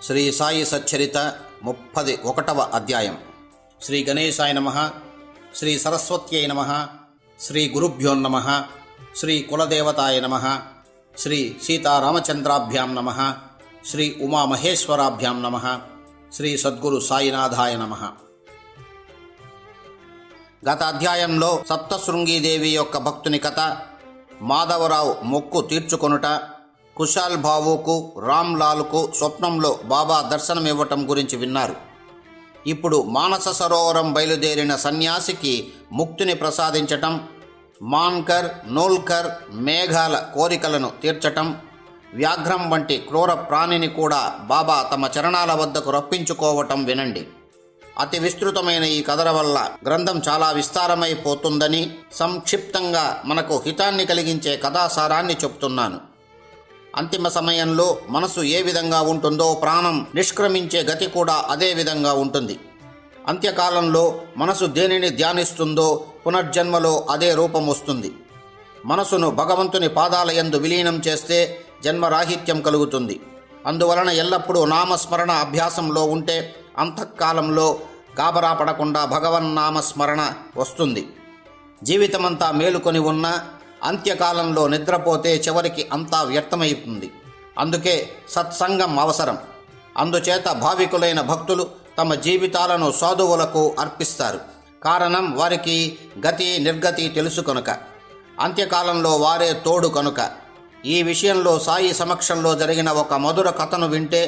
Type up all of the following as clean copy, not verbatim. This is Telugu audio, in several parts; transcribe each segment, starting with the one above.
శ్రీ సాయి సచ్చరిత 31వ అధ్యాయం. శ్రీ గణేశాయ నమః, శ్రీ సరస్వత్యై నమః, శ్రీ గురుభ్యో నమః, శ్రీ కులదేవతాయ నమః, శ్రీ సీతారామచంద్రాభ్యాం నమః, శ్రీ ఉమామహేశ్వరాభ్యాం నమః, శ్రీ సద్గురు సాయినాథాయ నమః. గత అధ్యాయంలో సప్తశృంగీదేవి యొక్క భక్తుని కథ, మాధవరావు మొక్కు తీర్చుకొనుట, కుశాల్ బాబుకు రామ్లాల్కు స్వప్నంలో బాబా దర్శనమివ్వటం గురించి విన్నారు. ఇప్పుడు మానస సరోవరం బయలుదేరిన సన్యాసికి ముక్తిని ప్రసాదించటం, మాన్కర్, నోల్కర్ మేఘాల కోరికలను తీర్చటం, వ్యాఘ్రం వంటి క్రూర ప్రాణిని కూడా బాబా తమ చరణాల వద్దకు రప్పించుకోవటం వినండి. అతి విస్తృతమైన ఈ కథల వల్ల గ్రంథం చాలా విస్తారమైపోతుందని సంక్షిప్తంగా మనకు హితాన్ని కలిగించే కథాసారాన్ని చెప్తున్నాను. అంతిమ సమయంలో మనసు ఏ విధంగా ఉంటుందో ప్రాణం నిష్క్రమించే గతి కూడా అదే విధంగా ఉంటుంది. అంత్యకాలంలో మనసు దేనిని ధ్యానిస్తుందో పునర్జన్మలో అదే రూపం వస్తుంది. మనసును భగవంతుని పాదాల యందు విలీనం చేస్తే జన్మరాహిత్యం కలుగుతుంది. అందువలన ఎల్లప్పుడూ నామస్మరణ అభ్యాసంలో ఉంటే అంతఃకాలంలో గాబరా పడకుండా భగవన్నామస్మరణ వస్తుంది. జీవితమంతా మేలుకొని ఉన్న అంత్యకాలంలో నిద్రపోతే చివరికి అంతా వ్యర్థమైతుంది. అందుకే సత్సంగం అవసరం. అందుచేత భావికులైన భక్తులు తమ జీవితాలను సాధువులకు అర్పిస్తారు. కారణం వారికి గతి నిర్గతి తెలుసు కనుక, అంత్యకాలంలో వారే తోడు కనుక. ఈ విషయంలో సాయి సమక్షంలో జరిగిన ఒక మధుర కథను వింటే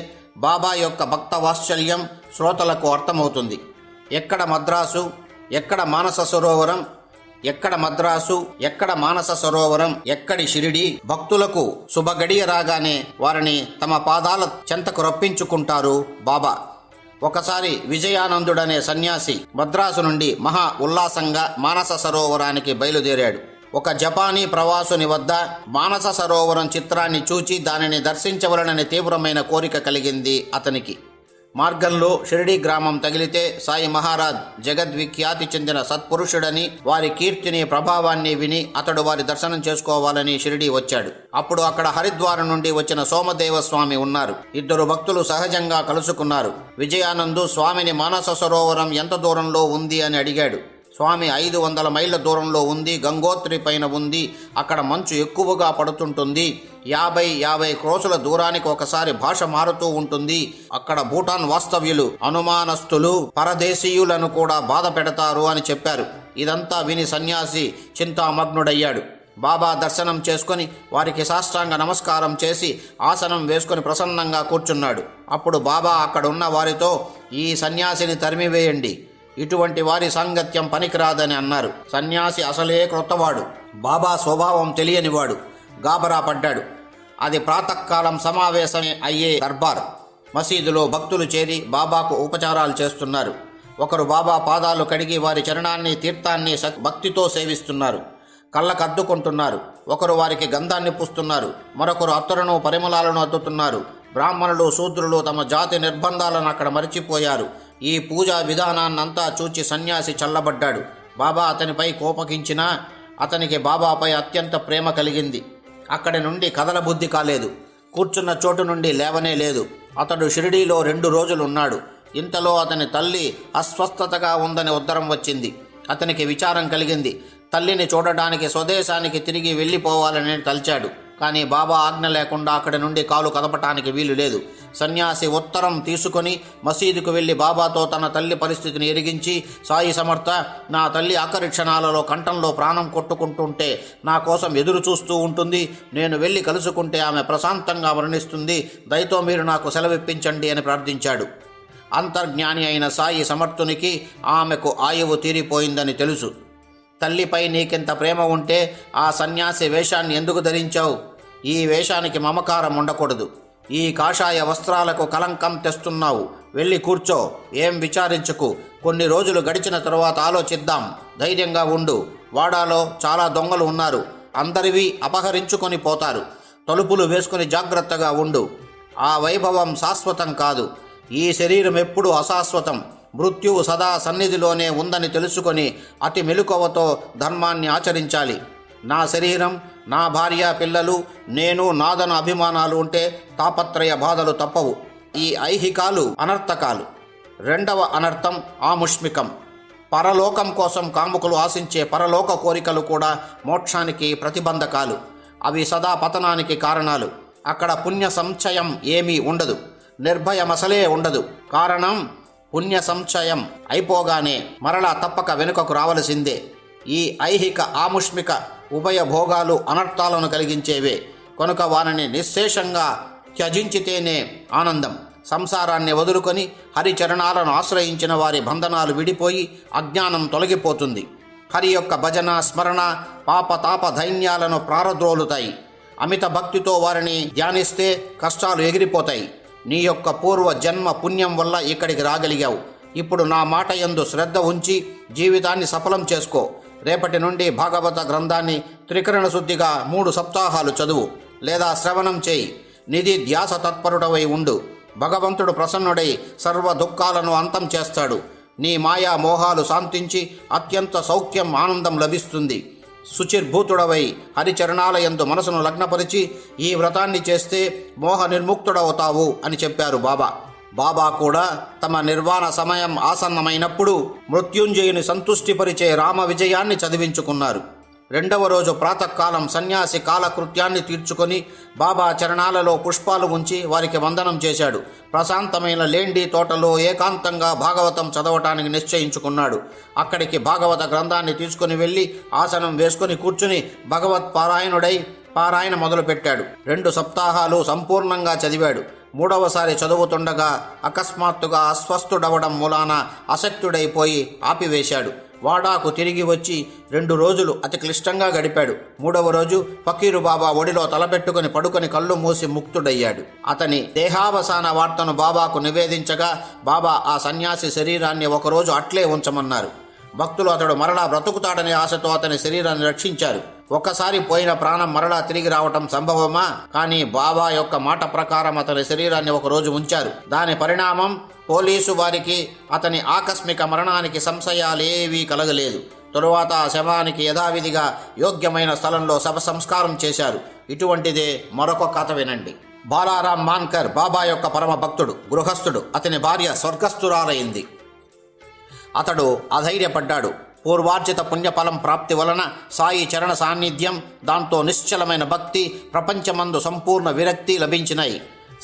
బాబా యొక్క భక్త వాత్సల్యం శ్రోతలకు అర్థమవుతుంది. ఎక్కడ మద్రాసు, ఎక్కడ మానస సరోవరం, ఎక్కడ మద్రాసు, ఎక్కడ మానస సరోవరం, ఎక్కడి షిరిడి. భక్తులకు శుభగడియ రాగానే వారిని తమ పాదాల చెంతకు రప్పించుకుంటారు బాబా. ఒకసారి విజయానందుడనే సన్యాసి మద్రాసు నుండి మహా ఉల్లాసంగా మానస సరోవరానికి బయలుదేరాడు. ఒక జపానీ ప్రవాసుని వద్ద మానస సరోవరం చిత్రాన్ని చూచి దానిని దర్శించవలనని తీవ్రమైన కోరిక కలిగింది అతనికి. మార్గంలో షిరిడి గ్రామం తగిలితే సాయి మహారాజ్ జగద్విఖ్యాతి చెందిన సత్పురుషుడని, వారి కీర్తిని ప్రభావాన్ని విని అతడు వారి దర్శనం చేసుకోవాలని షిరిడి వచ్చాడు. అప్పుడు అక్కడ హరిద్వారం నుండి వచ్చిన సోమదేవ స్వామి ఉన్నారు. ఇద్దరు భక్తులు సహజంగా కలుసుకున్నారు. విజయానందు స్వామిని మానస సరోవరం ఎంత దూరంలో ఉంది అని అడిగాడు. స్వామి 500 మైళ్ళ దూరంలో ఉంది, గంగోత్రి పైన ఉంది, అక్కడ మంచు ఎక్కువగా పడుతుంటుంది, 50 క్రోసుల దూరానికి ఒకసారి భాష మారుతూ ఉంటుంది, అక్కడ భూటాన్ వాస్తవ్యులు అనుమానస్తులు పరదేశీయులను కూడా బాధ పెడతారు అని చెప్పారు. ఇదంతా విని సన్యాసి చింతామగ్నుడయ్యాడు. బాబా దర్శనం చేసుకుని వారికి సాష్టాంగ నమస్కారం చేసి ఆసనం వేసుకుని ప్రసన్నంగా కూర్చున్నాడు. అప్పుడు బాబా అక్కడున్న వారితో, ఈ సన్యాసిని తరిమివేయండి, ఇటువంటి వారి సాంగత్యం పనికిరాదని అన్నారు. సన్యాసి అసలే క్రొత్తవాడు, బాబా స్వభావం తెలియనివాడు. గాబరా పడ్డాడు. అది ప్రాతకాలం సమావేశమే అయ్యే దర్బార్. మసీదులో భక్తులు చేరి బాబాకు ఉపచారాలు చేస్తున్నారు. ఒకరు బాబా పాదాలు కడిగి వారి చరణాన్ని తీర్థాన్ని భక్తితో సేవిస్తున్నారు. కళ్ళకద్దుకుంటున్నారు. ఒకరు వారికి గంధాన్ని పూస్తున్నారు. మరొకరు అత్తరును పరిమళాలను అద్దుతున్నారు. బ్రాహ్మణులు శూద్రులు తమ జాతి నిర్బంధాలను అక్కడ మరిచిపోయారు. ఈ పూజా విధానాన్నంతా చూచి సన్యాసి చల్లబడ్డాడు. బాబా అతనిపై కోపగించినా అతనికి బాబాపై అత్యంత ప్రేమ కలిగింది. అక్కడి నుండి కదలబుద్ధి కాలేదు. కూర్చున్న చోటు నుండి లేవనే లేదు. అతడు షిరిడీలో 2 రోజులు ఉన్నాడు. ఇంతలో అతని తల్లి అస్వస్థతగా ఉందని ఉత్తరం వచ్చింది. అతనికి విచారం కలిగింది. తల్లిని చూడడానికి స్వదేశానికి తిరిగి వెళ్ళిపోవాలని తలచాడు. కానీ బాబా ఆజ్ఞ లేకుండా అక్కడి నుండి కాలు కదపటానికి వీలు లేదు. సన్యాసి ఉత్తరం తీసుకొని మసీదుకు వెళ్ళి బాబాతో తన తల్లి పరిస్థితిని ఎరిగించి, సాయి సమర్థ, నా తల్లి ఆఖరి క్షణాలలో కంఠంలో ప్రాణం కొట్టుకుంటుంటే నా కోసం ఎదురు చూస్తూ ఉంటుంది. నేను వెళ్ళి కలుసుకుంటే ఆమె ప్రశాంతంగా మరణిస్తుంది. దయతో మీరు నాకు సెలవిప్పించండి అని ప్రార్థించాడు. అంతర్జ్ఞాని అయిన సాయి సమర్థునికి ఆమెకు ఆయువు తీరిపోయిందని తెలుసు. తల్లిపై నీకింత ప్రేమ ఉంటే ఆ సన్యాసి వేషాన్ని ఎందుకు ధరించావు? ఈ వేషానికి మమకారం ఉండకూడదు. ఈ కాషాయ వస్త్రాలకు కలంకం తెస్తున్నావు. వెళ్ళి కూర్చో, ఏం విచారించకు. కొన్ని రోజులు గడిచిన తరువాత ఆలోచిద్దాం. ధైర్యంగా ఉండు. వాడాలో చాలా దొంగలు ఉన్నారు. అందరివి అపహరించుకొని పోతారు. తలుపులు వేసుకుని జాగ్రత్తగా ఉండు. ఆ వైభవం శాశ్వతం కాదు. ఈ శరీరం ఎప్పుడూ అశాశ్వతం. మృత్యువు సదా సన్నిధిలోనే ఉందని తెలుసుకొని అతి మెలకువతో ధర్మాన్ని ఆచరించాలి. నా శరీరం, నా భార్య, పిల్లలు, నేను, నాదన అభిమానాలు ఉంటే తాపత్రయ బాధలు తప్పవు. ఈ ఐహికాలు అనర్థకాలు. రెండవ అనర్థం ఆముష్మికం. పరలోకం కోసం కాముకులు ఆశించే పరలోక కోరికలు కూడా మోక్షానికి ప్రతిబంధకాలు. అవి సదా పతనానికి కారణాలు. అక్కడ పుణ్య సంచయం ఏమీ ఉండదు, నిర్భయమసలే ఉండదు. కారణం పుణ్య సంచయం అయిపోగానే మరలా తప్పక వెనుకకు రావలసిందే. ఈ ఐహిక ఆముష్మిక ఉభయ భోగాలు అనర్థాలను కలిగించేవే. కనుక వారిని నిశ్శేషంగా త్యజించితేనే ఆనందం. సంసారాన్ని వదులుకొని హరిచరణాలను ఆశ్రయించిన వారి బంధనాలు విడిపోయి అజ్ఞానం తొలగిపోతుంది. హరి యొక్క భజన స్మరణ పాపతాప దైన్యాలను ప్రారద్రోలుతాయి. అమిత భక్తితో వారిని ధ్యానిస్తే కష్టాలు ఎగిరిపోతాయి. నీ యొక్క పూర్వ జన్మ పుణ్యం వల్ల ఇక్కడికి రాగలిగావు. ఇప్పుడు నా మాట యందు శ్రద్ధ ఉంచి జీవితాన్ని సఫలం చేసుకో. రేపటి నుండి భాగవత గ్రంథాన్ని త్రికరణ శుద్ధిగా 3 సప్తాహాలు చదువు లేదా శ్రవణం చేయి. నిధి ధ్యాస తత్పరుడవై ఉండు. భగవంతుడు ప్రసన్నుడై సర్వ దుఃఖాలను అంతం చేస్తాడు. నీ మాయా మోహాలు శాంతించి అత్యంత సౌఖ్యం ఆనందం లభిస్తుంది. శుచిర్భూతుడవై హరిచరణాలయందు మనసును లగ్నపరిచి ఈ వ్రతాన్ని చేస్తే మోహ నిర్ముక్తుడవుతావు అని చెప్పారు బాబా. బాబా కూడా తమ నిర్వాణ సమయం ఆసన్నమైనప్పుడు మృత్యుంజయుని సంతుష్టిపరిచే రామ విజయాన్ని చదివించుకున్నారు. రెండవ రోజు ప్రాతకాలం సన్యాసి కాలకృత్యాన్ని తీర్చుకొని బాబా చరణాలలో పుష్పాలు ఉంచి వారికి వందనం చేశాడు. ప్రశాంతమైన లేండి తోటలో ఏకాంతంగా భాగవతం చదవటానికి నిశ్చయించుకున్నాడు. అక్కడికి భాగవత గ్రంథాన్ని తీసుకుని వెళ్ళి ఆసనం వేసుకుని కూర్చుని భగవత్ పారాయణుడై పారాయణ మొదలుపెట్టాడు. 2 సప్తాహాలు సంపూర్ణంగా చదివాడు. 3వసారి చదువుతుండగా అకస్మాత్తుగా అస్వస్థుడవడం మూలాన అశక్తుడైపోయి ఆపివేశాడు. వాడాకు తిరిగి వచ్చి 2 రోజులు అతి క్లిష్టంగా గడిపాడు. 3వ రోజు ఫకీరు బాబా ఒడిలో తలపెట్టుకుని పడుకొని కళ్ళు మూసి ముక్తుడయ్యాడు. అతని దేహావసాన వార్తను బాబాకు నివేదించగా బాబా ఆ సన్యాసి శరీరాన్ని ఒకరోజు అట్లే ఉంచమన్నారు. భక్తులు అతడు మరలా బ్రతుకుతాడనే ఆశతో అతని శరీరాన్ని రక్షించారు. ఒక్కసారి పోయిన ప్రాణం మరలా తిరిగి రావటం సంభవమా? కానీ బాబా యొక్క మాట ప్రకారం అతని శరీరాన్ని ఒకరోజు ఉంచారు. దాని పరిణామం పోలీసు వారికి అతని ఆకస్మిక మరణానికి సంశయాలేవీ కలగలేదు. తరువాత ఆ శవానికి యథావిధిగా యోగ్యమైన స్థలంలో శవ సంస్కారం చేశారు. ఇటువంటిదే మరొక కథ వినండి. బాలారాం మాన్కర్ బాబా యొక్క పరమ భక్తుడు, గృహస్థుడు. అతని భార్య స్వర్గస్థురాలైంది. అతడు అధైర్యపడ్డాడు. పూర్వార్జిత పుణ్యఫలం ప్రాప్తి వలన సాయి చరణ సాన్నిధ్యం, దాంతో నిశ్చలమైన భక్తి, ప్రపంచమందు సంపూర్ణ విరక్తి లభించినాయి.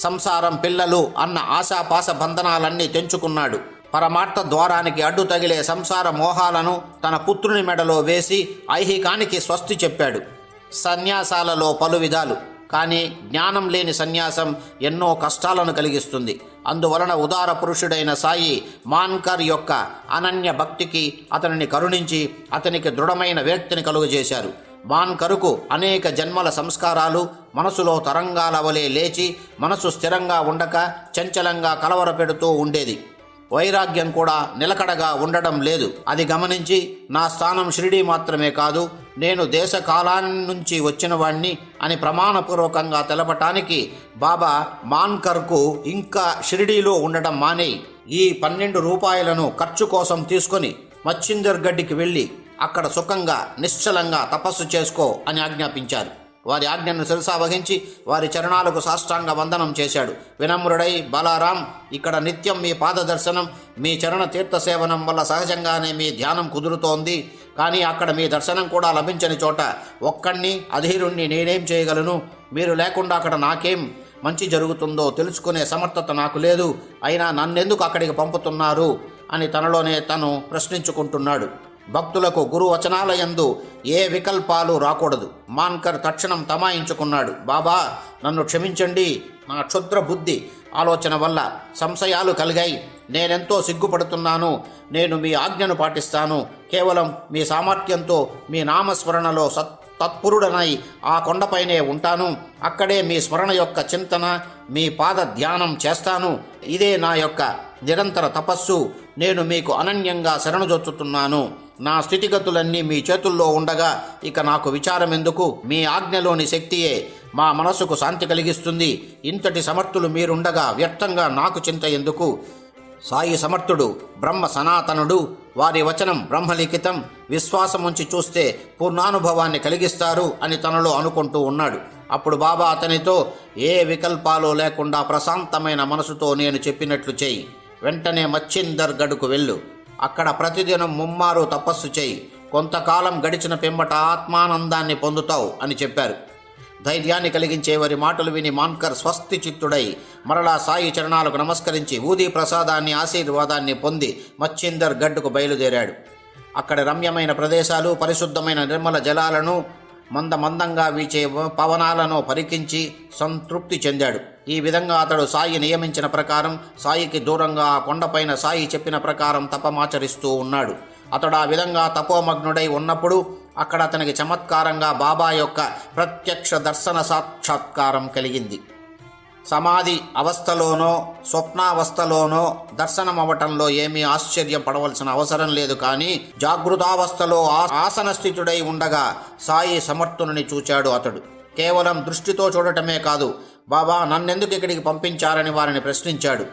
సంసారం, పిల్లలు అన్న ఆశాపాస బంధనాలన్నీ తెంచుకున్నాడు. పరమార్థ ద్వారానికి అడ్డు తగిలే సంసార మోహాలను తన పుత్రుని మెడలో వేసి ఐహికానికి స్వస్తి చెప్పాడు. సన్యాసాలలో పలు విధాలు, కానీ జ్ఞానం లేని సన్యాసం ఎన్నో కష్టాలను కలిగిస్తుంది. అందువలన ఉదార పురుషుడైన సాయి మాన్కర్ యొక్క అనన్య భక్తికి అతనిని కరుణించి అతనికి దృఢమైన వ్యక్తిని కలుగజేశారు. మాన్కరుకు అనేక జన్మల సంస్కారాలు మనసులో తరంగాల వలె లేచి మనసు స్థిరంగా ఉండక చంచలంగా కలవరపెడుతూ ఉండేది. వైరాగ్యం కూడా నిలకడగా ఉండడం లేదు. అది గమనించి నా స్థానం షిరిడీ మాత్రమే కాదు, నేను దేశ కాలాన్ని నుంచి వచ్చిన వాణ్ణి అని ప్రమాణపూర్వకంగా తెలపటానికి బాబా మాన్కర్కు ఇంకా షిరిడీలో ఉండడం మానేయి ఈ 12 రూపాయలను ఖర్చు కోసం తీసుకొని మచ్చిందర్ గడ్డికి వెళ్ళి అక్కడ సుఖంగా నిశ్చలంగా తపస్సు చేసుకో అని ఆజ్ఞాపించారు. వారి ఆజ్ఞను శిరసావహించి వారి చరణాలకు సాష్టాంగ వందనం చేశాడు. వినమ్రుడై, బాలారాం, ఇక్కడ నిత్యం మీ పాదదర్శనం, మీ చరణ తీర్థ సేవనం వల్ల సహజంగానే మీ ధ్యానం కుదురుతోంది. కానీ అక్కడ మీ దర్శనం కూడా లభించని చోట ఒక్కడిని అధీరుణ్ణి నేనేం చేయగలను? మీరు లేకుండా అక్కడ నాకేం మంచి జరుగుతుందో తెలుసుకునే సమర్థత నాకు లేదు. అయినా నన్నెందుకు అక్కడికి పంపుతున్నారు అని తనలోనే తను ప్రశ్నించుకుంటున్నాడు. భక్తులకు గురు వచనాలయందు ఏ వికల్పాలు రాకూడదు. మాన్కర్ తక్షణం తమాయించుకున్నాడు. బాబా, నన్ను క్షమించండి. నా క్షుద్ర బుద్ధి ఆలోచన వల్ల సంశయాలు కలిగాయి. నేనెంతో సిగ్గుపడుతున్నాను. నేను మీ ఆజ్ఞను పాటిస్తాను. కేవలం మీ సామర్థ్యంతో మీ నామస్మరణలో తత్పురుడనై ఆ కొండపైనే ఉంటాను. అక్కడే మీ స్మరణ యొక్క చింతన, మీ పాద ధ్యానం చేస్తాను. ఇదే నా యొక్క నిరంతర తపస్సు. నేను మీకు అనన్యంగా శరణుజొచ్చుతున్నాను. నా స్థితిగతులన్నీ మీ చేతుల్లో ఉండగా ఇక నాకు విచారం ఎందుకు? మీ ఆజ్ఞలోని శక్తియే మా మనసుకు శాంతి కలిగిస్తుంది. ఇంతటి సమర్థులు మీరుండగా వ్యర్థంగా నాకు చింత ఎందుకు? సాయి సమర్థుడు, బ్రహ్మ సనాతనుడు. వారి వచనం బ్రహ్మలిఖితం. విశ్వాసముంచి చూస్తే పూర్ణానుభవాన్ని కలిగిస్తారు అని తనలో అనుకుంటూ ఉన్నాడు. అప్పుడు బాబా అతనితో, ఏ వికల్పాలు లేకుండా ప్రశాంతమైన మనసుతో నేను చెప్పినట్లు చెయ్యి. వెంటనే మచ్చిందర్ గఢ్కు వెళ్ళు. అక్కడ ప్రతిదినం ముమ్మారు తపస్సు చేయి. కొంతకాలం గడిచిన పిమ్మట ఆత్మానందాన్ని పొందుతావు అని చెప్పారు. ధైర్యాన్ని కలిగించే వారి మాటలు విని మాన్కర్ స్వస్తి చిత్తుడై మరలా సాయి చరణాలకు నమస్కరించి ఊదీ ప్రసాదాన్ని, ఆశీర్వాదాన్ని పొంది మచ్చిందర్ గఢ్కు బయలుదేరాడు. అక్కడ రమ్యమైన ప్రదేశాలు, పరిశుద్ధమైన నిర్మల జలాలను, మందంగా వీచే పవనాలను పరికించి సంతృప్తి చెందాడు. ఈ విధంగా అతడు సాయి నియమించిన ప్రకారం, సాయికి దూరంగా ఆ కొండపైన సాయి చెప్పిన ప్రకారం తపమాచరిస్తూ ఉన్నాడు. అతడు ఆ విధంగా తపోమగ్నుడై ఉన్నప్పుడు అక్కడ అతనికి చమత్కారంగా బాబా యొక్క ప్రత్యక్ష దర్శన సాక్షాత్కారం కలిగింది. సమాధి అవస్థలోనో స్వప్నావస్థలోనో దర్శనమవ్వటంలో ఏమీ ఆశ్చర్యం పడవలసిన అవసరం లేదు. కానీ జాగృతావస్థలో ఆసన స్థితుడై ఉండగా సాయి సమర్థుని చూచాడు. అతడు కేవలం దృష్టితో చూడటమే కాదు, బాబా నన్నెందుకు ఇక్కడికి పంపించారని వారిని ప్రశ్నించాడు.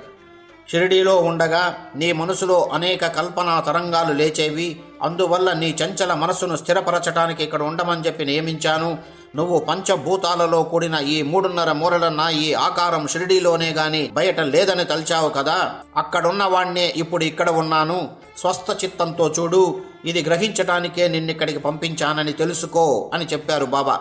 షిరిడీలో ఉండగా నీ మనసులో అనేక కల్పనా తరంగాలు లేచేవి. అందువల్ల నీ చంచల మనసును స్థిరపరచడానికి ఇక్కడ ఉండమని చెప్పి నియమించాను. నువ్వు పంచభూతాలలో కూడిన ఈ 3.5 మూరలన్న ఈ ఆకారం షిరిడీలోనే గాని బయట లేదని తలిచావు కదా. అక్కడున్న వాణ్ణే ఇప్పుడు ఇక్కడ ఉన్నాను. స్వస్థ చిత్తంతో చూడు. ఇది గ్రహించటానికే నిన్నిక్కడికి పంపించానని తెలుసుకో అని చెప్పారు బాబా.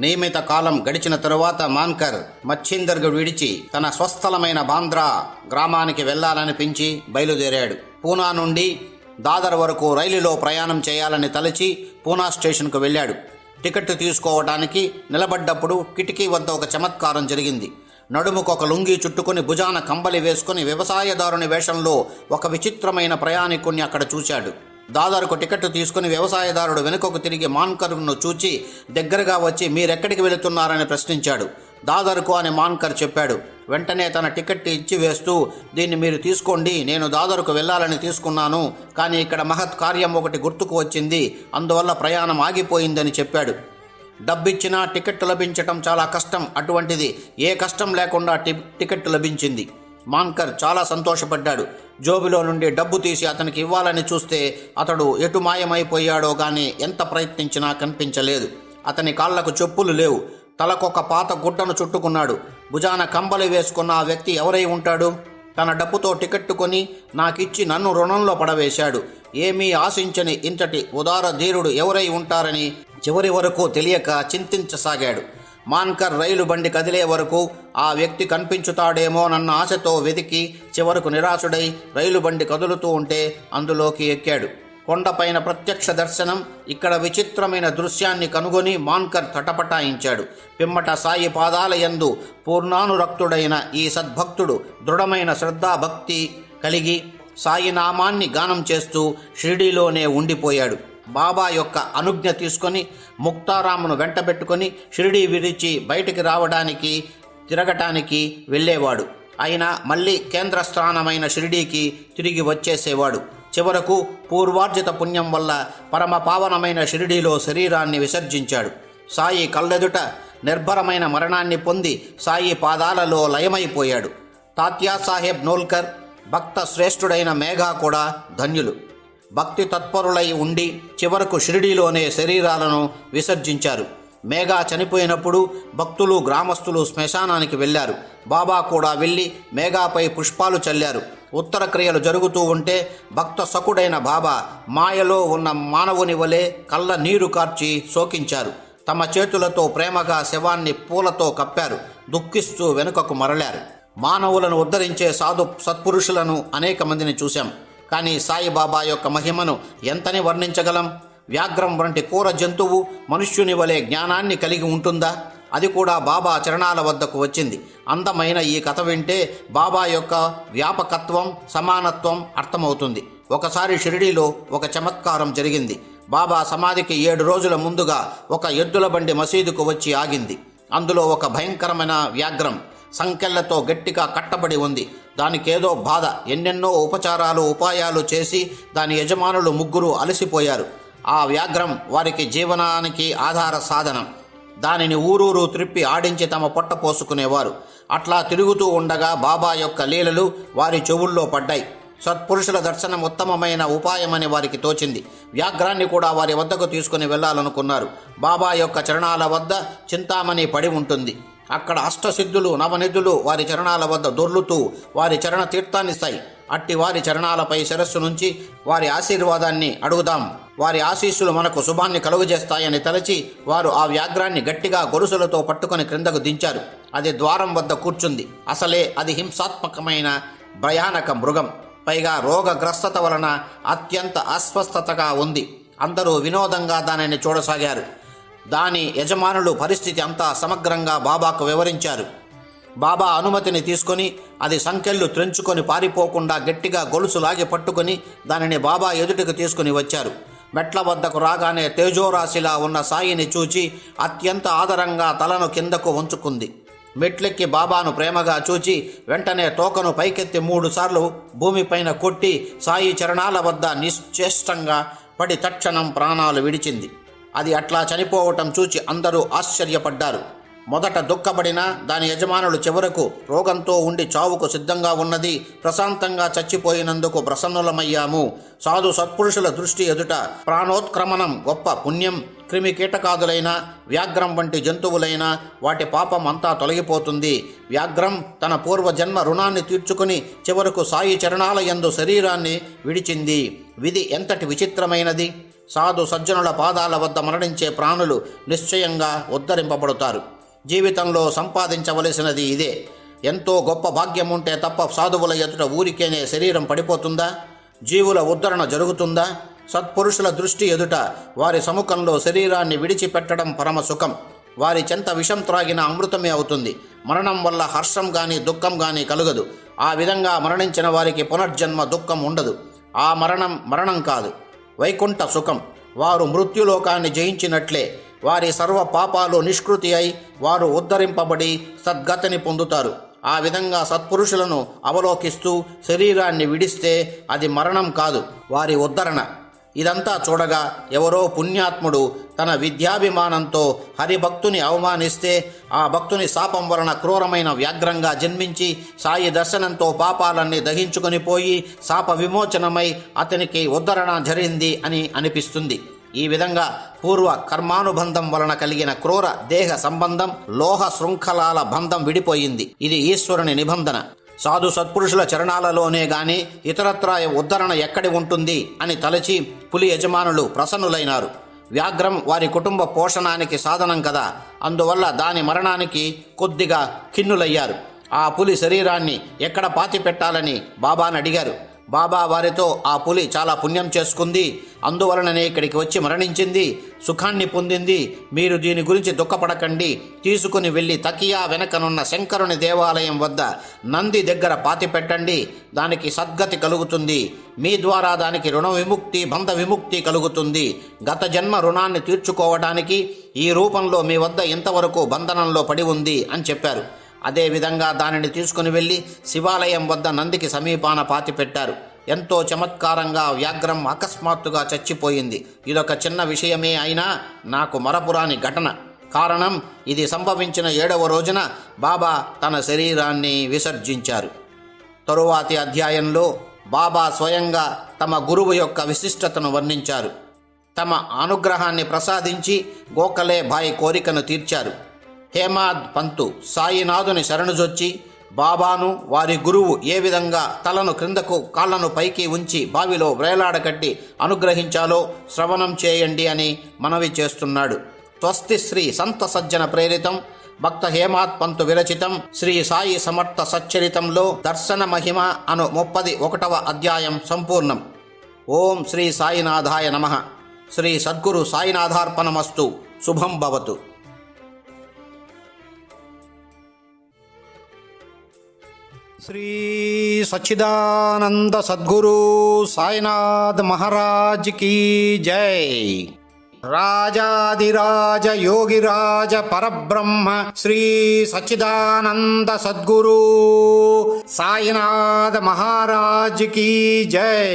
నియమిత కాలం గడిచిన తరువాత మాన్కర్ మచ్చిందర్ను విడిచి తన స్వస్థలమైన బాంద్రా గ్రామానికి వెళ్లాలనిపించి బయలుదేరాడు. పూనా నుండి దాదర్ వరకు రైలులో ప్రయాణం చేయాలని తలచి పూనా స్టేషన్కు వెళ్ళాడు. టికెట్ తీసుకోవడానికి నిలబడ్డప్పుడు కిటికీ వద్ద ఒక చమత్కారం జరిగింది. నడుముకు ఒక లుంగీ చుట్టుకుని భుజాన కంబలి వేసుకుని వ్యవసాయదారుని వేషంలో ఒక విచిత్రమైన ప్రయాణికుణ్ణి అక్కడ చూశాడు. దాదర్కు టికెట్ తీసుకుని వ్యవసాయదారుడు వెనుకకు తిరిగి మాన్కర్ను చూచి దగ్గరగా వచ్చి మీరెక్కడికి వెళుతున్నారని ప్రశ్నించాడు. దాదర్కు అని మాన్కర్ చెప్పాడు. వెంటనే తన టికెట్ ఇచ్చి వేస్తూ, దీన్ని మీరు తీసుకోండి, నేను దాదర్కు వెళ్ళాలని తీసుకున్నాను, కానీ ఇక్కడ మహత్ కార్యం ఒకటి గుర్తుకు వచ్చింది, అందువల్ల ప్రయాణం ఆగిపోయిందని చెప్పాడు. డబ్బిచ్చినా టికెట్ లభించటం చాలా కష్టం, అటువంటిది ఏ కష్టం లేకుండా టికెట్ లభించింది. మాన్కర్ చాలా సంతోషపడ్డాడు. జోబులో నుండి డబ్బు తీసి అతనికి ఇవ్వాలని చూస్తే అతడు ఎటు మాయమైపోయాడో గాని ఎంత ప్రయత్నించినా కనిపించలేదు. అతని కాళ్లకు చెప్పులు లేవు. తలకొక పాత గుడ్డను చుట్టుకున్నాడు. భుజాన కంబలి వేసుకున్న ఆ వ్యక్తి ఎవరై ఉంటాడు? తన డబ్బుతో టికెట్టు కొని నాకిచ్చి నన్ను రుణంలో పడవేశాడు. ఏమీ ఆశించని ఇంతటి ఉదార ధీరుడు ఎవరై ఉంటారని చివరి వరకు తెలియక చింతించసాగాడు. మాన్కర్ రైలు బండి కదిలే వరకు ఆ వ్యక్తి కనిపించుతాడేమోనన్న ఆశతో వెతికి చివరకు నిరాశుడై రైలు బండి కదులుతూ ఉంటే అందులోకి ఎక్కాడు. కొండపైన ప్రత్యక్ష దర్శనం, ఇక్కడ విచిత్రమైన దృశ్యాన్ని కనుగొని మాన్కర్ తటపటాయించాడు. పిమ్మట సాయి పాదాల యందు పూర్ణానురక్తుడైన ఈ సద్భక్తుడు దృఢమైన శ్రద్ధాభక్తి కలిగి సాయి నామాన్ని గానం చేస్తూ షిరిడీలోనే ఉండిపోయాడు. బాబా యొక్క అనుజ్ఞ తీసుకొని ముక్తారామును వెంటబెట్టుకొని షిరిడీ విరిచి బయటికి రావడానికి తిరగటానికి వెళ్ళేవాడు. అయినా మళ్ళీ కేంద్రస్థానమైన షిరిడీకి తిరిగి వచ్చేసేవాడు. చివరకు పూర్వార్జిత పుణ్యం వల్ల పరమ పావనమైన షిరిడీలో శరీరాన్ని విసర్జించాడు. సాయి కళ్ళెదుట నిర్భరమైన మరణాన్ని పొంది సాయి పాదాలలో లయమైపోయాడు. తాత్యాసాహెబ్ నోల్కర్, భక్త శ్రేష్ఠుడైన మేఘా కూడా ధన్యులు. భక్తి తత్పరులై ఉండి చివరకు షిరిడీలోనే శరీరాలను విసర్జించారు. మేఘా చనిపోయినప్పుడు భక్తులు, గ్రామస్తులు శ్మశానానికి వెళ్లారు. బాబా కూడా వెళ్ళి మేఘాపై పుష్పాలు చల్లారు. ఉత్తర క్రియలు జరుగుతూ ఉంటే భక్త సకుడైన బాబా మాయలో ఉన్న మానవుని వలె కళ్ళ నీరు కార్చి శోకించారు. తమ చేతులతో ప్రేమగా శవాన్ని పూలతో కప్పారు. దుఃఖిస్తూ వెనుకకు మరలారు. మానవులను ఉద్ధరించే సత్పురుషులను అనేక మందిని చూశాం. కానీ సాయిబాబా యొక్క మహిమను ఎంతని వర్ణించగలం? వ్యాఘ్రం వంటి క్రూర జంతువు మనుష్యుని వలె జ్ఞానాన్ని కలిగి ఉంటుందా? అది కూడా బాబా చరణాల వద్దకు వచ్చింది. అందమైన ఈ కథ వింటే బాబా యొక్క వ్యాపకత్వం, సమానత్వం అర్థమవుతుంది. ఒకసారి షిరిడీలో ఒక చమత్కారం జరిగింది. బాబా సమాధికి 7 రోజుల ముందుగా ఒక ఎద్దుల బండి మసీదుకు వచ్చి ఆగింది. అందులో ఒక భయంకరమైన వ్యాఘ్రం సంకెళ్లతో గట్టిగా కట్టబడి ఉంది. దానికేదో బాధ. ఎన్నెన్నో ఉపచారాలు, ఉపాయాలు చేసి దాని యజమానులు 3 అలసిపోయారు. ఆ వ్యాఘ్రం వారికి జీవనానికి ఆధార సాధనం. దానిని ఊరూరు త్రిప్పి ఆడించి తమ పొట్ట పోసుకునేవారు. అట్లా తిరుగుతూ ఉండగా బాబా యొక్క లీలలు వారి చెవుల్లో పడ్డాయి. సత్పురుషుల దర్శనం ఉత్తమమైన ఉపాయమని వారికి తోచింది. వ్యాఘ్రాన్ని కూడా వారి వద్దకు తీసుకుని వెళ్లాలనుకున్నారు. బాబా యొక్క చరణాల వద్ద చింతామణి పడి ఉంటుంది. అక్కడ అష్టసిద్ధులు నవనిధులు వారి చరణాల వద్ద దొర్లుతూ వారి చరణ తీర్థాన్నిస్తాయి. అట్టి వారి చరణాలపై శిరస్సు నుంచి వారి ఆశీర్వాదాన్ని అడుగుదాం. వారి ఆశీస్సులు మనకు శుభాన్ని కలుగజేస్తాయని తలచి వారు ఆ వ్యాఘ్రాన్ని గట్టిగా గొలుసులతో పట్టుకొని క్రిందకు దించారు. అది ద్వారం వద్ద కూర్చుంది. అసలే అది హింసాత్మకమైన భయానక మృగం. పైగా రోగగ్రస్తత వలన అత్యంత అస్వస్థతగా ఉంది. అందరూ వినోదంగా దానిని చూడసాగారు. దాని యజమానులు పరిస్థితి అంతా సమగ్రంగా బాబాకు వివరించారు. బాబా అనుమతిని తీసుకొని అది సంకెళ్ళు త్రెంచుకొని పారిపోకుండా గట్టిగా గొలుసు లాగి పట్టుకొని దానిని బాబా ఎదుటికి తీసుకుని వచ్చారు. మెట్ల వద్దకు రాగానే తేజోరాశిలా ఉన్న సాయిని చూచి అత్యంత ఆదరంగా తలను కిందకు వంచుకుంది. మెట్లెక్కి బాబాను ప్రేమగా చూచి వెంటనే తోకను పైకెత్తి 3 సార్లు భూమిపైన కొట్టి సాయి చరణాల వద్ద నిశ్చేష్టంగా పడి తక్షణం ప్రాణాలు విడిచింది. అది అట్లా చనిపోవటం చూచి అందరూ ఆశ్చర్యపడ్డారు. మొదట దుఃఖపడినా దాని యజమానులు చివరకు రోగంతో ఉండి చావుకు సిద్ధంగా ఉన్నది, ప్రశాంతంగా చచ్చిపోయినందుకు ప్రసన్నులమయ్యాము. సాధు సత్పురుషుల దృష్టి ఎదుట ప్రాణోత్క్రమణం గొప్ప పుణ్యం. క్రిమి కీటకాదులైన వ్యాఘ్రం వంటి జంతువులైన వాటి పాపం అంతా తొలగిపోతుంది. వ్యాఘ్రం తన పూర్వజన్మ రుణాన్ని తీర్చుకుని చివరకు సాయి చరణాల యందు శరీరాన్ని విడిచింది. విధి ఎంతటి విచిత్రమైనది! సాధు సజ్జనుల పాదాల వద్ద మరణించే ప్రాణులు నిశ్చయంగా ఉద్ధరింపబడతారు. జీవితంలో సంపాదించవలసినది ఇదే. ఎంతో గొప్ప భాగ్యం ఉంటే తప్ప సాధువుల ఎదుట ఊరికేనే శరీరం పడిపోతుందా? జీవుల ఉద్ధరణ జరుగుతుందా? సత్పురుషుల దృష్టి ఎదుట వారి సముఖంలో శరీరాన్ని విడిచిపెట్టడం పరమ సుఖం. వారి చెంత విషం త్రాగిన అమృతమే అవుతుంది. మరణం వల్ల హర్షం గాని దుఃఖం గాని కలుగదు. ఆ విధంగా మరణించిన వారికి పునర్జన్మ దుఃఖం ఉండదు. ఆ మరణం కాదు, వైకుంఠ సుఖం. వారు మృత్యులోకాన్ని జయించినట్లే. వారి సర్వ పాపాలు నిష్కృతి అయి వారు ఉద్ధరింపబడి సద్గతిని పొందుతారు. ఆ విధంగా సత్పురుషులను అవలోకిస్తూ శరీరాన్ని విడిస్తే అది మరణం కాదు, వారి ఉద్ధరణ. ఇదంతా చూడగా ఎవరో పుణ్యాత్ముడు తన విద్యాభిమానంతో హరిభక్తుని అవమానిస్తే ఆ భక్తుని శాపం వలన క్రూరమైన వ్యాఘ్రంగా జన్మించి సాయి దర్శనంతో పాపాలన్నీ దహించుకొని పోయి శాప విమోచనమై అతనికి ఉద్ధరణ జరిగింది అని అనిపిస్తుంది. ఈ విధంగా పూర్వ కర్మానుబంధం వలన కలిగిన క్రూర దేహ సంబంధం లోహ శృంఖలాల బంధం విడిపోయింది. ఇది ఈశ్వరుని నిబంధన. సాధు సత్పురుషుల చరణాలలోనే గాని ఇతరత్రా ఉద్ధరణ ఎక్కడి ఉంటుంది అని తలచి పులి యజమానులు ప్రసన్నులైనారు. వ్యాఘ్రం వారి కుటుంబ పోషణానికి సాధనం కదా, అందువల్ల దాని మరణానికి కొద్దిగా ఖిన్నులయ్యారు. ఆ పులి శరీరాన్ని ఎక్కడ పాతి పెట్టాలని బాబాని అడిగారు. బాబా వారితో ఆ పులి చాలా పుణ్యం చేసుకుంది, అందువలననే ఇక్కడికి వచ్చి మరణించింది, సుఖాన్ని పొందింది. మీరు దీని గురించి దుఃఖపడకండి. తీసుకుని వెళ్ళి తకియా వెనకనున్న శంకరుని దేవాలయం వద్ద నంది దగ్గర పాతిపెట్టండి. దానికి సద్గతి కలుగుతుంది. మీ ద్వారా దానికి రుణ విముక్తి బంధ విముక్తి కలుగుతుంది. గత జన్మ రుణాన్ని తీర్చుకోవడానికి ఈ రూపంలో మీ వద్ద ఇంతవరకు బంధనంలో పడి ఉంది అని చెప్పారు. అదేవిధంగా దానిని తీసుకుని వెళ్ళి శివాలయం వద్ద నందికి సమీపాన పాతిపెట్టారు. ఎంతో చమత్కారంగా వ్యాఘ్రం అకస్మాత్తుగా చచ్చిపోయింది. ఇదొక చిన్న విషయమే అయినా నాకు మరపురాని ఘటన. కారణం, ఇది సంభవించిన 7వ రోజున బాబా తన శరీరాన్ని విసర్జించారు. తరువాతి అధ్యాయంలో బాబా స్వయంగా తమ గురువు యొక్క విశిష్టతను వర్ణించారు. తమ అనుగ్రహాన్ని ప్రసాదించి గోఖలే భాయ్ కోరికను తీర్చారు. హేమాద్ పంతు సాయినాథుని శరణుజొచ్చి బాబాను వారి గురువు ఏ విధంగా తలను క్రిందకు కాళ్లను పైకి ఉంచి బావిలో వ్రేలాడకట్టి అనుగ్రహించాలో శ్రవణం చేయండి అని మనవి చేస్తున్నాడు. స్వస్తి శ్రీ సంత సజ్జన ప్రేరితం భక్త హేమాద్ పంతు విరచితం శ్రీ సాయి సమర్థ సచ్చరితంలో దర్శన మహిమ అను 31వ అధ్యాయం సంపూర్ణం. ఓం శ్రీ సాయినాథాయ నమః. శ్రీ సద్గురు సాయినాథార్పణమస్తు. శుభం భవతు. శ్రీ సచ్చిదానంద సద్గురు సాయినాథ్ మహారాజ్ కీ జై. రాజాదిరాజ యోగిరాజ పరబ్రహ్మ శ్రీ సచ్చిదానంద సద్గురు సాయినాథ్ మహారాజ్ కీ జై.